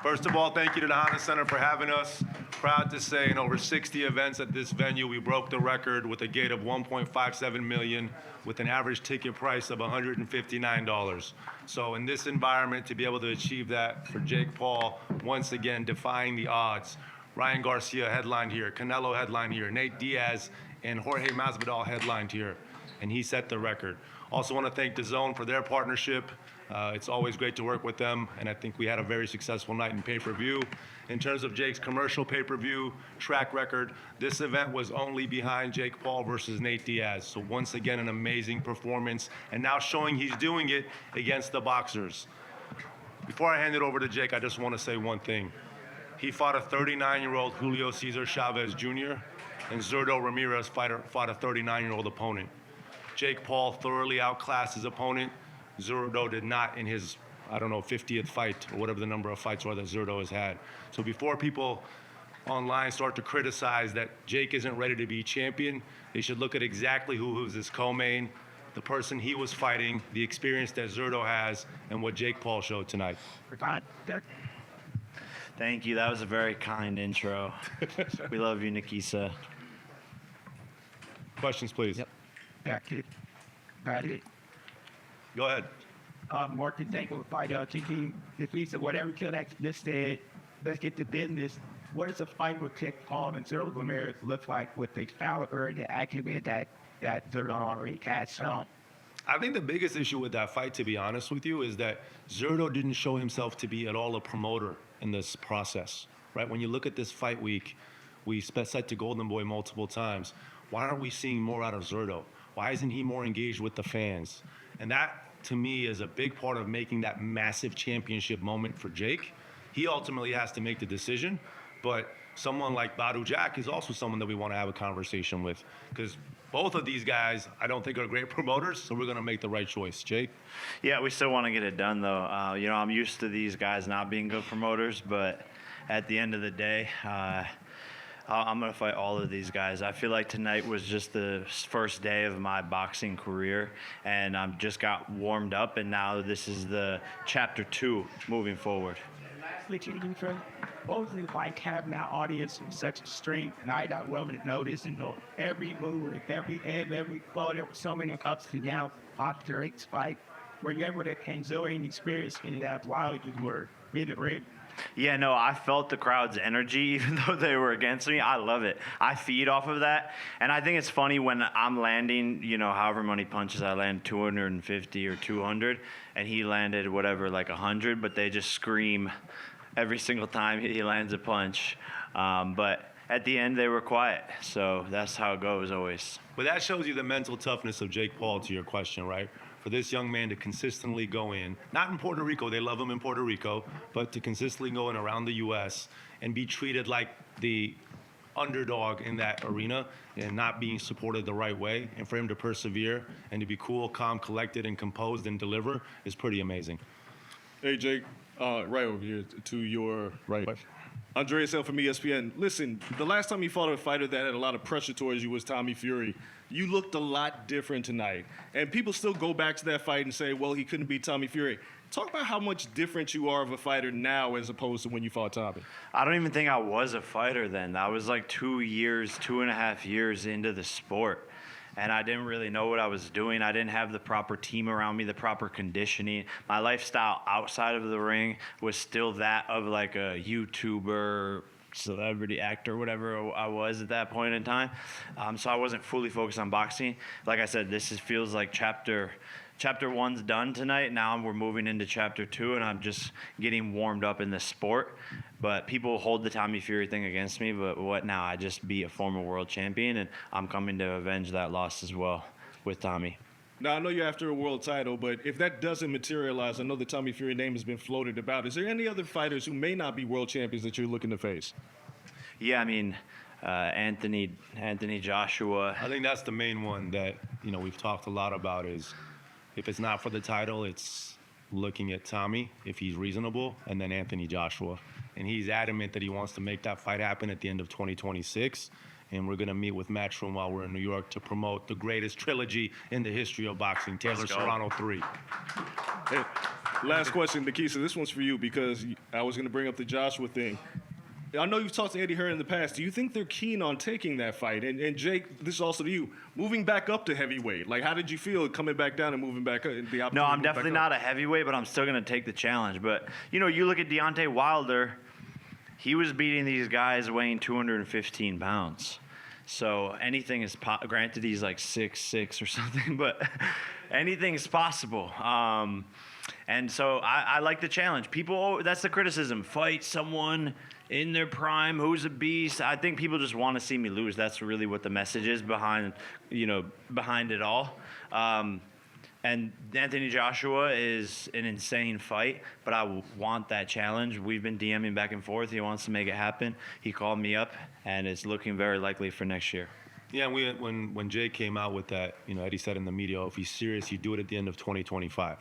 First of all, thank you to the Honda Center for having us. Proud to say in over 60 events at this venue, we broke the record with a gate of 1.57 million with an average ticket price of $159. So in this environment, to be able to achieve that for Jake Paul, once again, defying the odds. Ryan Garcia headlined here, Canelo headlined here, Nate Diaz and Jorge Masvidal headlined here, and he set the record. Also want to thank DAZN for their partnership. It's always great to work with them, and I think we had a very successful night in pay-per-view. In terms of Jake's commercial pay-per-view track record, this event was only behind Jake Paul versus Nate Diaz. So once again, an amazing performance, and now showing he's doing it against the boxers. Before I hand it over to Jake, I just want to say one thing. He fought a 39-year-old Julio Cesar Chavez Jr., and Zurdo Ramirez fought a 39-year-old opponent. Jake Paul thoroughly outclassed his opponent. Zurdo did not in his, 50th fight or whatever the number of fights are that Zurdo has had. So before people online start to criticize that Jake isn't ready to be champion, they should look at exactly who was his co-main, the person he was fighting, the experience that Zurdo has, and what Jake Paul showed tonight. Thank you. That was a very kind intro. We love you, Nikisa. Questions, please. Yep. Back it. Got it. Go ahead. Martin, thank you for taking the piece of whatever Killax just said. Let's get to business. What does a fight with Jake Paul and Zurdo Ramirez look like with the caliber and the acumen that Zurdo already has shown? I think the biggest issue with that fight, to be honest with you, is that Zurdo didn't show himself to be at all a promoter in this process, right? When you look at this fight week, we set to Golden Boy multiple times. Why aren't we seeing more out of Zurdo? Why isn't he more engaged with the fans? And that, to me, is a big part of making that massive championship moment for Jake. He ultimately has to make the decision, but someone like Badu Jack is also someone that we want to have a conversation with, because both of these guys, I don't think are great promoters, so we're going to make the right choice. Jake? Yeah, we still want to get it done, though. I'm used to these guys not being good promoters, but at the end of the day, I'm going to fight all of these guys. I feel like tonight was just the first day of my boxing career, and I just got warmed up, and now this is the chapter 2 moving forward. Both of like having our audience in such a strength, and I got well to notice and know every move, every head, every flow. There were so many ups and downs after each fight. Were you able to enjoy and experience in that while you were in the ring? Yeah, no, I felt the crowd's energy, even though they were against me. I love it. I feed off of that. And I think it's funny when I'm landing, however many punches I land, 250 or 200, and he landed whatever, like 100, but they just scream every single time he lands a punch. But at the end, they were quiet. So that's how it goes always. But that shows you the mental toughness of Jake Paul, to your question, right? For this young man to consistently go in, not in Puerto Rico, they love him in Puerto Rico, but to consistently go in around the U.S. and be treated like the underdog in that arena and not being supported the right way, and for him to persevere and to be cool, calm, collected, and composed and deliver is pretty amazing. Hey, Jake, right over here to your right. Andreas L. from ESPN. Listen, the last time you fought a fighter that had a lot of pressure towards you was Tommy Fury. You looked a lot different tonight. And people still go back to that fight and say, well, he couldn't beat Tommy Fury. Talk about how much different you are of a fighter now as opposed to when you fought Tommy. I don't even think I was a fighter then. I was like 2.5 years into the sport. And I didn't really know what I was doing. I didn't have the proper team around me, the proper conditioning. My lifestyle outside of the ring was still that of like a YouTuber, celebrity actor, whatever I was at that point in time. So I wasn't fully focused on boxing. Like I said, feels like chapter 1's done tonight. Now we're moving into chapter 2, and I'm just getting warmed up in the sport. But people hold the Tommy Fury thing against me, but what now? I just be a former world champion, and I'm coming to avenge that loss as well with Tommy. Now, I know you're after a world title, but if that doesn't materialize, I know the Tommy Fury name has been floated about. Is there any other fighters who may not be world champions that you're looking to face? Yeah, I mean, Anthony Joshua. I think that's the main one that, we've talked a lot about is if it's not for the title, it's looking at Tommy, if he's reasonable, and then Anthony Joshua. And he's adamant that he wants to make that fight happen at the end of 2026. And we're going to meet with Matchroom while we're in New York to promote the greatest trilogy in the history of boxing, Taylor Serrano 3. Hey. Last question, Nikisa. This one's for you because I was going to bring up the Joshua thing. I know you've talked to Eddie Hearn in the past. Do you think they're keen on taking that fight? And Jake, this is also to you. Moving back up to heavyweight, like how did you feel coming back down and moving back up? No, I'm definitely not a heavyweight, but I'm still going to take the challenge. But, you know, you look at Deontay Wilder, he was beating these guys weighing 215 pounds. So anything is granted, he's like 6'6" or something, but anything's possible. And so I like the challenge. People, that's the criticism. Fight someone in their prime who's a beast. I think people just want to see me lose. That's really what the message is behind it all. And Anthony Joshua is an insane fight, but I want that challenge. We've been DMing back and forth. He wants to make it happen. He called me up, and it's looking very likely for next year. Yeah, and when Jay came out with that, Eddie said in the media, if he's serious, he'd do it at the end of 2025.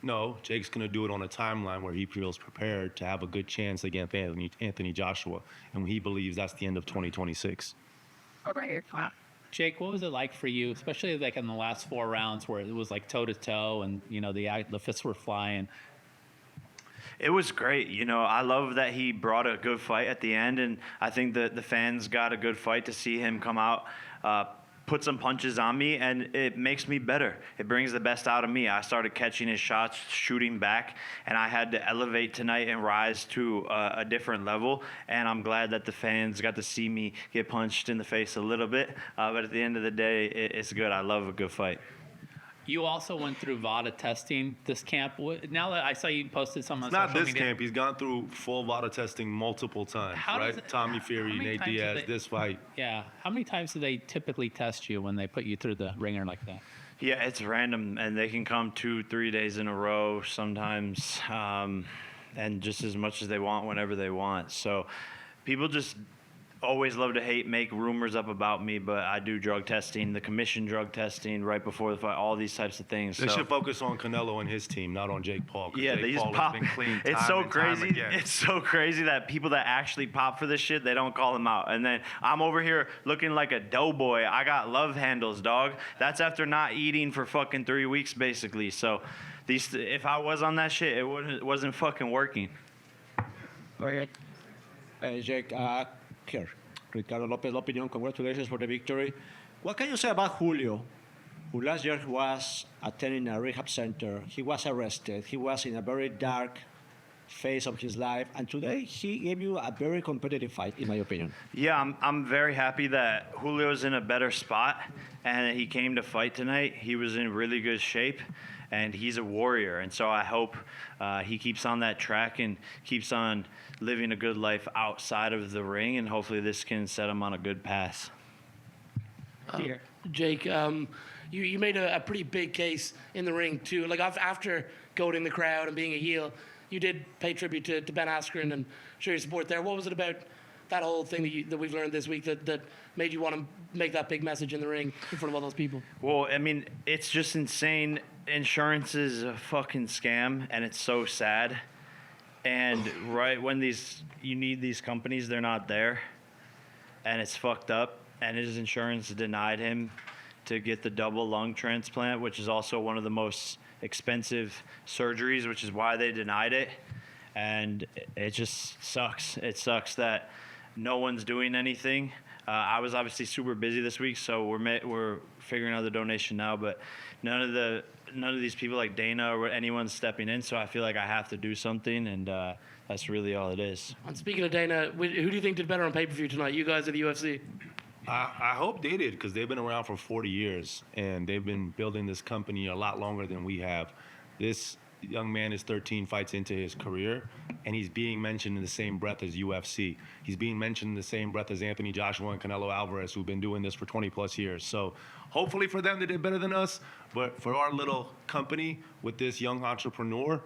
No, Jake's going to do it on a timeline where he feels prepared to have a good chance against Anthony Joshua, and he believes that's the end of 2026. Okay. Jake, what was it like for you, especially like in the last 4 rounds where it was like toe to toe and the fists were flying? It was great. I love that he brought a good fight at the end, and I think that the fans got a good fight to see him come out, put some punches on me, and it makes me better. It brings the best out of me. I started catching his shots, shooting back, and I had to elevate tonight and rise to a different level, and I'm glad that the fans got to see me get punched in the face a little bit, but at the end of the day, it's good. I love a good fight. You also went through VADA testing this camp. Now that I saw you posted some on It's not social this media. camp. He's gone through full VADA testing multiple times, How does right? it- Tommy how Fury, many Nate times Diaz, did they- this fight. Yeah. How many times do they typically test you when they put you through the ringer like that? Yeah, it's random, and they can come 2-3 days in a row sometimes, and just as much as they want whenever they want. So people just always love to make rumors up about me, but I do drug testing, the commission drug testing right before the fight, all these types of things. They should focus on Canelo and his team, not on Jake Paul. 'Cause Yeah, Jake they just Paul pop. has been clean It's time so and time crazy. again. It's so crazy that people that actually pop for this shit, they don't call them out. And then I'm over here looking like a doughboy. I got love handles, dog. That's after not eating for fucking 3 weeks, basically. So, if I was on that shit, it wasn't fucking working. Go ahead. Jake, here. Ricardo Lopez Opinion, congratulations for the victory. What can you say about Julio, who last year was attending a rehab center? He was arrested. He was in a very dark phase of his life, and today he gave you a very competitive fight, in my opinion. Yeah, I'm very happy that Julio's in a better spot, and he came to fight tonight. He was in really good shape, and he's a warrior. And so I hope he keeps on that track and keeps on living a good life outside of the ring, and hopefully this can set him on a good path. Here. Jake, you made a pretty big case in the ring, too. Like, after goading the crowd and being a heel, you did pay tribute to Ben Askren and show your support there. What was it about that whole thing that we've learned this week that made you want to make that big message in the ring in front of all those people? Well, I mean, it's just insane. Insurance is a fucking scam, and it's so sad. And right when you need these companies, they're not there, and it's fucked up. And his insurance denied him to get the double lung transplant, which is also one of the most expensive surgeries, which is why they denied it. And it just sucks. It sucks that no one's doing anything. I was obviously super busy this week, so we're figuring out the donation now. But none of these people like Dana or anyone's stepping in, so I feel like I have to do something, and that's really all it is. And speaking of Dana, who do you think did better on pay-per-view tonight, you guys or the UFC? I hope they did, because they've been around for 40 years, and they've been building this company a lot longer than we have. This young man is 13 fights into his career, and he's being mentioned in the same breath as UFC. He's being mentioned in the same breath as Anthony Joshua and Canelo Alvarez, who've been doing this for 20-plus years. So hopefully for them, they did better than us. But for our little company with this young entrepreneur,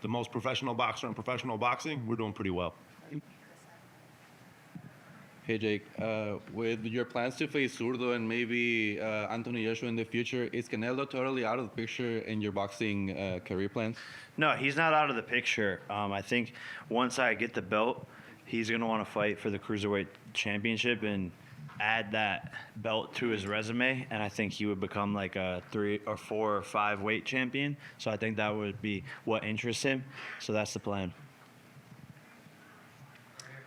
the most professional boxer in professional boxing, we're doing pretty well. Hey Jake, with your plans to face Zurdo and maybe Anthony Joshua in the future, is Canelo totally out of the picture in your boxing career plans? No, he's not out of the picture. I think once I get the belt, he's going to want to fight for the Cruiserweight Championship, and add that belt to his resume, and I think he would become like a 3 or 4 or 5 weight champion. So I think that would be what interests him. So that's the plan.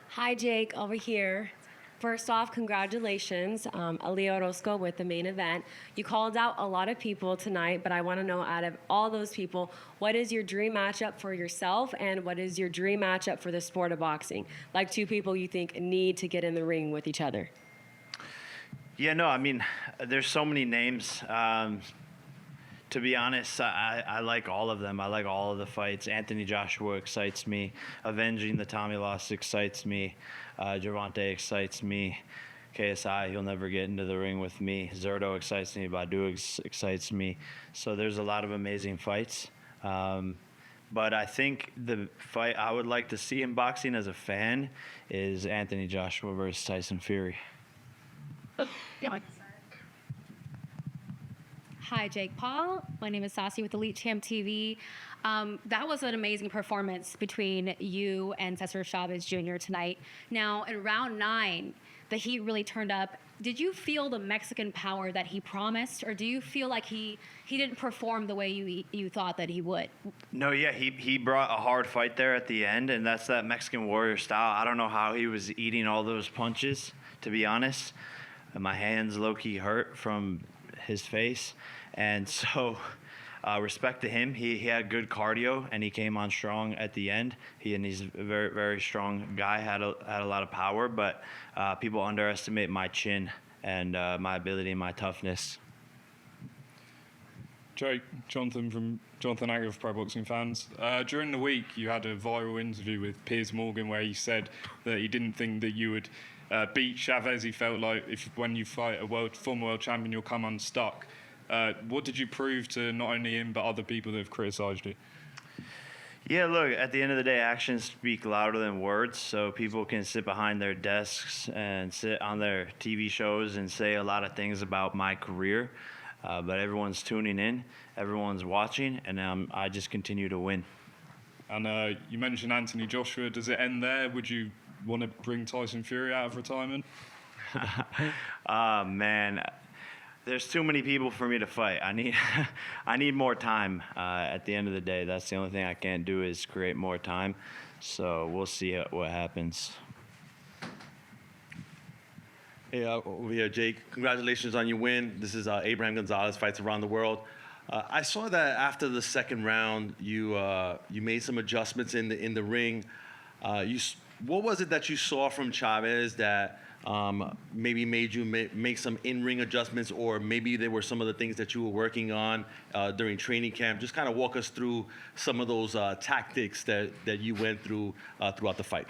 Hi, Jake, over here. First off, congratulations, Ali Orozco with the main event. You called out a lot of people tonight, but I want to know, out of all those people, what is your dream matchup for yourself, and what is your dream matchup for the sport of boxing? Like 2 people you think need to get in the ring with each other. Yeah, no, I mean, there's so many names. To be honest, I like all of them. I like all of the fights. Anthony Joshua excites me. Avenging the Tommy loss excites me. Gervonta excites me. KSI, he'll never get into the ring with me. Zerto excites me. Badu excites me. So there's a lot of amazing fights. But I think the fight I would like to see in boxing as a fan is Anthony Joshua versus Tyson Fury. Hi, Jake Paul. My name is Sassy with Elite Champ TV. That was an amazing performance between you and Cesar Chavez Jr. tonight. Now, in round 9, the heat really turned up. Did you feel the Mexican power that he promised, or do you feel like he didn't perform the way you thought that he would? No, yeah, he brought a hard fight there at the end, and that's that Mexican warrior style. I don't know how he was eating all those punches, to be honest. My hands low-key hurt from his face. And so respect to him. He had good cardio, and he came on strong at the end. He's a very, very strong guy, had a lot of power, but people underestimate my chin and my ability and my toughness. Jake, Jonathan from Jonathan Agger of Pro Boxing Fans. During the week, you had a viral interview with Piers Morgan where he said that he didn't think that you would beat Chavez. He felt like when you fight a former world champion, you'll come unstuck. What did you prove to not only him but other people that have criticised you? Yeah, look, at the end of the day, actions speak louder than words. So people can sit behind their desks and sit on their TV shows and say a lot of things about my career, but everyone's tuning in, everyone's watching, and I just continue to win. And you mentioned Anthony Joshua. Does it end there? Would you want to bring Tyson Fury out of retirement? Man, there's too many people for me to fight. I need more time. At the end of the day, that's the only thing I can't do is create more time. So we'll see what happens. Hey, over here, Jake. Congratulations on your win. This is Abraham Gonzalez, Fights Around the World. I saw that after the second round, you made some adjustments in the ring. What was it that you saw from Chavez that maybe made you make some in-ring adjustments, or maybe there were some of the things that you were working on during training camp? Just kind of walk us through some of those tactics that you went through throughout the fight.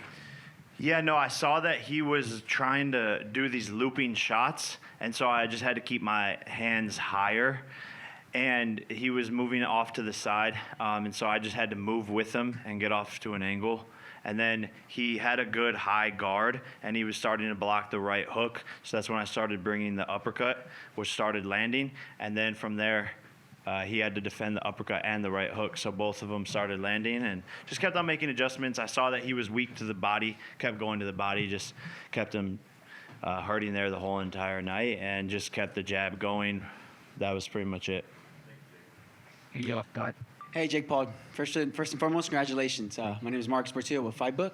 Yeah, no, I saw that he was trying to do these looping shots, and so I just had to keep my hands higher. And he was moving off to the side, and so I just had to move with him and get off to an angle. And then he had a good high guard, and he was starting to block the right hook. So that's when I started bringing the uppercut, which started landing. And then from there, he had to defend the uppercut and the right hook. So both of them started landing, and just kept on making adjustments. I saw that he was weak to the body, kept going to the body, just kept him hurting there the whole entire night, and just kept the jab going. That was pretty much it. Yeah, God. Hey, Jake Paul. First and foremost, congratulations. My name is Marcus Portillo with Fightbook.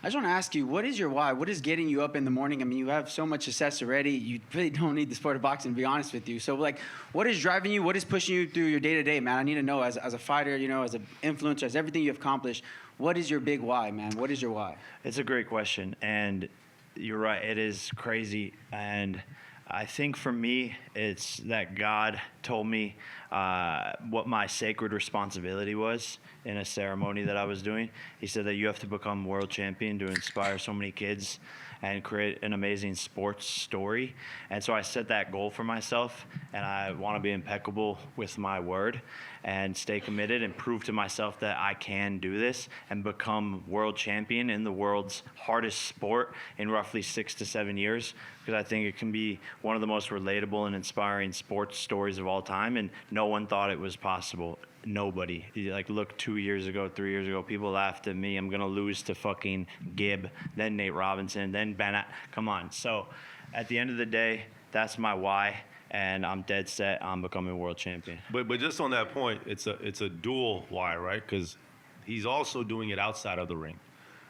I just want to ask you, what is your why? What is getting you up in the morning? I mean, you have so much success already. You really don't need the sport of boxing, to be honest with you. So, like, what is driving you? What is pushing you through your day-to-day, man? I need to know, as a fighter, as an influencer, as everything you've accomplished, what is your big why, man? What is your why? It's a great question, and you're right. It is crazy, and I think for me, it's that God told me what my sacred responsibility was in a ceremony that I was doing. He said that you have to become world champion to inspire so many kids and create an amazing sports story. And so I set that goal for myself, and I want to be impeccable with my word and stay committed and prove to myself that I can do this and become world champion in the world's hardest sport in roughly 6 to 7 years, because I think it can be one of the most relatable and inspiring sports stories of all time, and no one thought it was possible. Nobody. Like, look, 2 years ago, 3 years ago, people laughed at me. I'm going to lose to fucking Gibb, then Nate Robinson, then Bennett. Come on. So at the end of the day, that's my why, and I'm dead set on becoming world champion. But just on that point, it's a dual why, right? Because he's also doing it outside of the ring.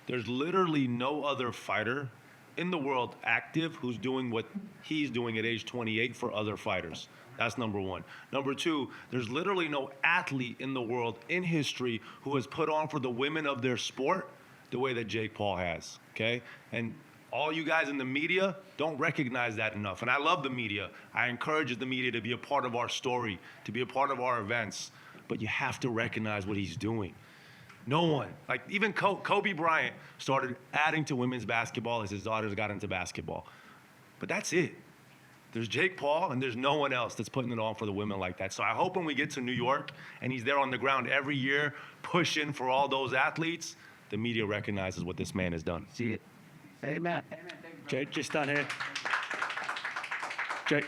There's literally no other fighter in the world active who's doing what he's doing at age 28 for other fighters. That's number one. Number two, there's literally no athlete in the world in history who has put on for the women of their sport the way that Jake Paul has, okay? And all you guys in the media don't recognize that enough. And I love the media. I encourage the media to be a part of our story, to be a part of our events. But you have to recognize what he's doing. No one, like even Kobe Bryant started adding to women's basketball as his daughters got into basketball. But that's it. There's Jake Paul, and there's no one else that's putting it on for the women like that. So I hope when we get to New York and he's there on the ground every year pushing for all those athletes, the media recognizes what this man has done. See it. Amen. Jake, just down here. Jake,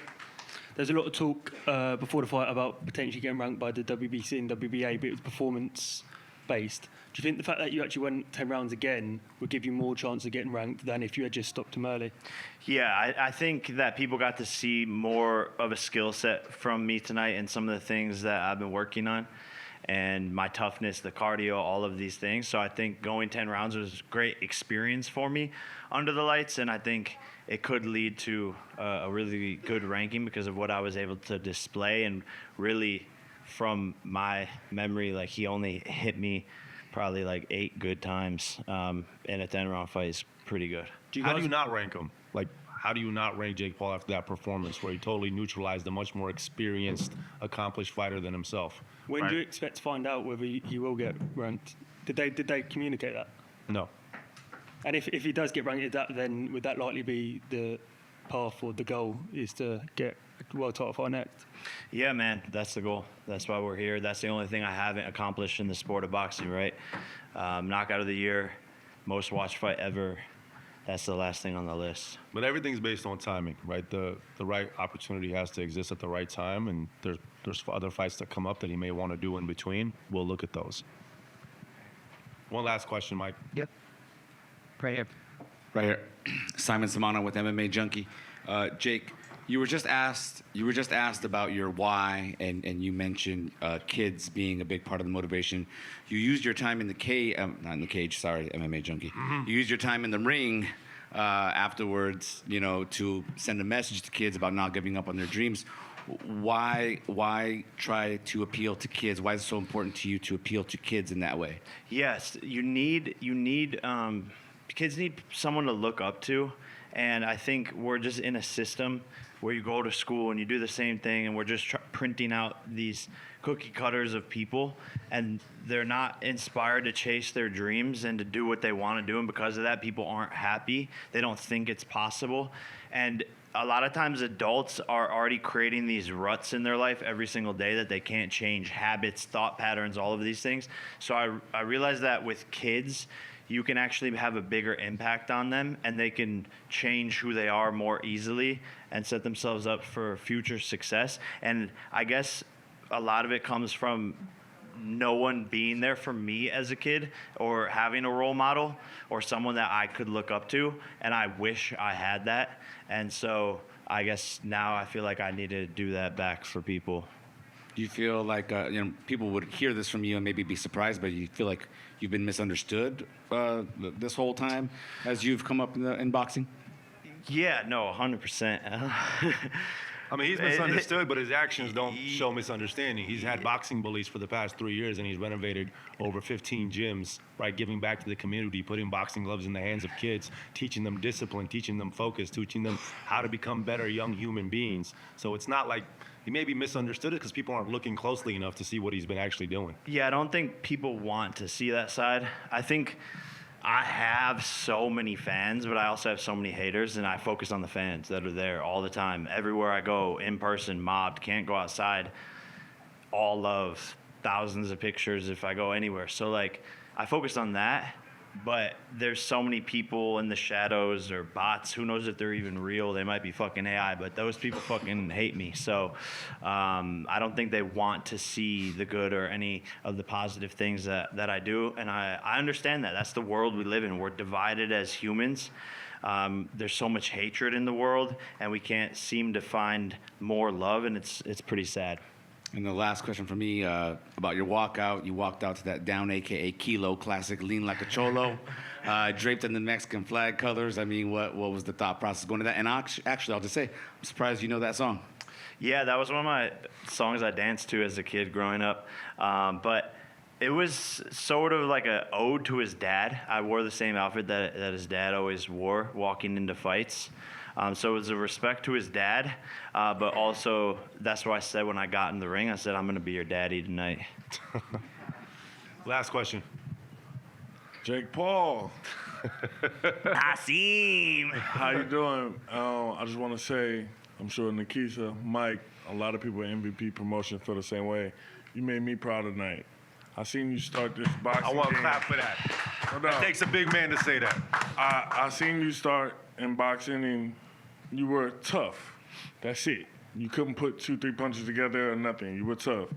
there's a lot of talk before the fight about potentially getting ranked by the WBC and WBA, but it was performance-based. Do you think the fact that you actually went 10 rounds again would give you more chance of getting ranked than if you had just stopped him early? Yeah, I think that people got to see more of a skill set from me tonight and some of the things that I've been working on and my toughness, the cardio, all of these things. So I think going 10 rounds was a great experience for me under the lights, and I think it could lead to a really good ranking because of what I was able to display. And really, from my memory, like he only hit me probably like 8 good times in a 10-round fight is pretty good. How do you not rank him? Like, how do you not rank Jake Paul after that performance where he totally neutralized a much more experienced, accomplished fighter than himself? When right? do you expect to find out whether you will get ranked? Did they communicate that? No. And if he does get ranked, then would that likely be the path or the goal is to get a world title fight next? Yeah, man, that's the goal. That's why we're here. That's the only thing I haven't accomplished in the sport of boxing, right? Knockout of the year, most watched fight ever. That's the last thing on the list. But everything's based on timing, right? The right opportunity has to exist at the right time, and there's other fights that come up that he may want to do in between. We'll look at those. One last question, Mike. Yep. Right here. Right here. Simon Samano with MMA Junkie. Jake, you were just asked about your why, and you mentioned kids being a big part of the motivation. You used your time in the not in the cage, sorry, MMA Junkie. Mm-hmm. You used your time in the ring afterwards, to send a message to kids about not giving up on their dreams. Why try to appeal to kids? Why is it so important to you to appeal to kids in that way? Yes, kids need someone to look up to, and I think we're just in a system where you go to school and you do the same thing, and we're just printing out these cookie cutters of people, and they're not inspired to chase their dreams and to do what they want to do, and because of that, people aren't happy. They don't think it's possible, and a lot of times adults are already creating these ruts in their life every single day that they can't change, habits, thought patterns, all of these things. So I realized that with kids, you can actually have a bigger impact on them, and they can change who they are more easily and set themselves up for future success. And I guess a lot of it comes from no one being there for me as a kid, or having a role model or someone that I could look up to, and I wish I had that. And so I guess now I feel like I need to do that back for people. Do you feel like people would hear this from you and maybe be surprised, but you feel like you've been misunderstood this whole time as you've come up in boxing? Yeah, no, 100%. I mean, he's misunderstood, but his actions don't show misunderstanding. He's had boxing bullies for the past 3 years, and he's renovated over 15 gyms, right, giving back to the community, putting boxing gloves in the hands of kids, teaching them discipline, teaching them focus, teaching them how to become better young human beings. So it's not like he may be misunderstood because people aren't looking closely enough to see what he's been actually doing. Yeah, I don't think people want to see that side. I think I have so many fans, but I also have so many haters, and I focus on the fans that are there all the time. Everywhere I go, in person, mobbed, can't go outside, all love, thousands of pictures if I go anywhere. So, like, I focus on that, but there's so many people in the shadows or bots. Who knows if they're even real? They might be fucking AI, but those people fucking hate me. So I don't think they want to see the good or any of the positive things that I do. And I understand that. That's the world we live in. We're divided as humans. There's so much hatred in the world, and we can't seem to find more love, and it's pretty sad. And the last question for me about your walkout. You walked out to that Down, a.k.a. Kilo classic, Lean Like a Cholo, draped in the Mexican flag colors. I mean, what was the thought process going to that? And actually, I'll just say, I'm surprised you know that song. Yeah, that was one of my songs I danced to as a kid growing up. But it was sort of like an ode to his dad. I wore the same outfit that his dad always wore walking into fights. So it was a respect to his dad, but also that's what I said when I got in the ring. I said, I'm going to be your daddy tonight. Last question. Jake Paul. Asim. How you doing? I just want to say, I'm sure Nikisa, Mike, a lot of people at MVP Promotion feel the same way. You made me proud tonight. I seen you start this boxing I want to game. clap for that. No doubt. It takes a big man to say that. I seen you start in boxing and you were tough. That's it. You couldn't put 2-3 punches together or nothing. You were tough.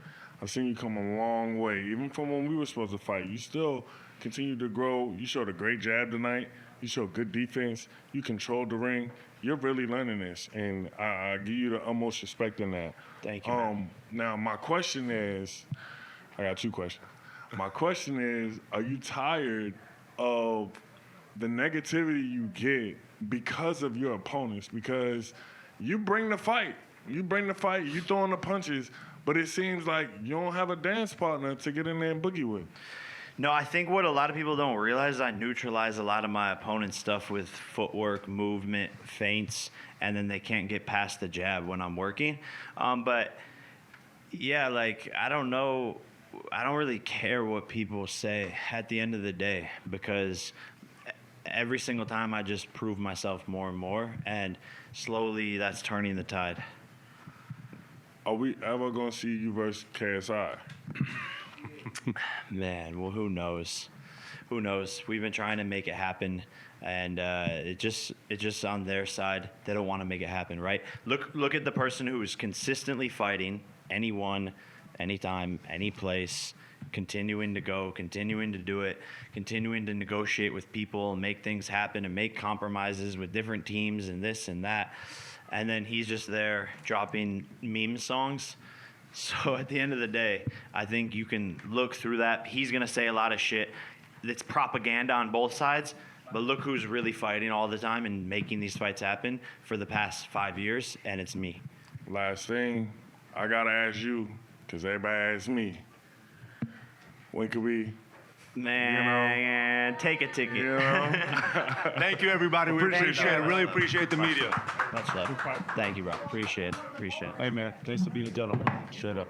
I seen you come a long way. Even from when we were supposed to fight, you still continued to grow. You showed a great jab tonight. You showed good defense. You controlled the ring. You're really learning this, and I give you the utmost respect in that. Thank you, man. Now, my question is, I got 2 questions. My question is, are you tired of the negativity you get because of your opponents? Because you bring the fight. You throwing the punches, but it seems like you don't have a dance partner to get in there and boogie with. No, I think what a lot of people don't realize is I neutralize a lot of my opponent's stuff with footwork, movement, feints, and then they can't get past the jab when I'm working. But yeah, like, I don't know. I don't really care what people say at the end of the day, because every single time I just prove myself more and more, and slowly that's turning the tide. Are we ever going to see you versus KSI? Man, well, who knows? Who knows? We've been trying to make it happen, and it just on their side. They don't want to make it happen, right? Look at the person who is consistently fighting anyone, anytime, any place, continuing to go, continuing to do it, continuing to negotiate with people and make things happen and make compromises with different teams and this and that. And then he's just there dropping meme songs. So at the end of the day, I think you can look through that. He's going to say a lot of shit. It's propaganda on both sides, but look who's really fighting all the time and making these fights happen for the past 5 years, and it's me. Last thing, I got to ask you, because everybody asks me, when could we... Man, take a ticket. You know? Thank you, everybody. We appreciate it. Really appreciate the media. Much love. Thank you, bro. Appreciate it. Hey, man. Nice to be a gentleman. Straight up.